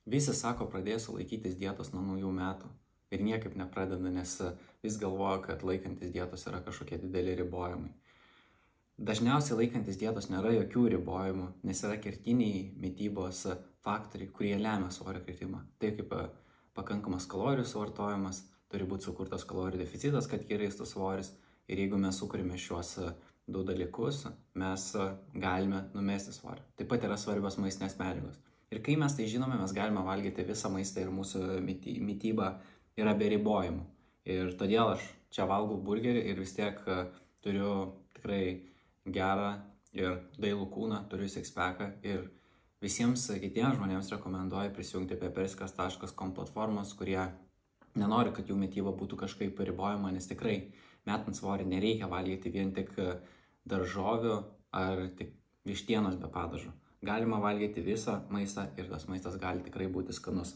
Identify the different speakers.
Speaker 1: Visi sako, pradėsiu laikytis dietos nuo naujų metų ir niekaip nepradeda, nes vis galvoja, kad laikantis dietos yra kažkokie dideli ribojimai. Dažniausiai laikantis dietos nėra jokių ribojimų, nes yra kertiniai mitybos faktoriai, kurie lemia svorio kritimą. Tai kaip pakankamas kalorijų suvartojimas, turi būti sukurtas kalorijų deficitas, kad įraistų svoris. Ir jeigu mes sukūrime šiuos du dalykus, mes galime numesti svorį. Taip pat yra svarbios maistinės medžiagos. Ir kai mes tai žinome, mes galime valgyti visą maistą ir mūsų mityba yra be ribojimų. Ir todėl aš čia valgau burgerį ir vis tiek turiu tikrai gerą ir dailų kūną, turiu sixpacką ir visiems kitiems žmonėms rekomenduoju prisijungti prie perskas.com platformos, kurie nenori, kad jų mityba būtų kažkaip ribojama, nes tikrai metant svorį nereikia valgyti vien tik daržovių ar tik vištienos be padažo. Galima valgyti visą maistą ir tas maistas gali tikrai būti skanus.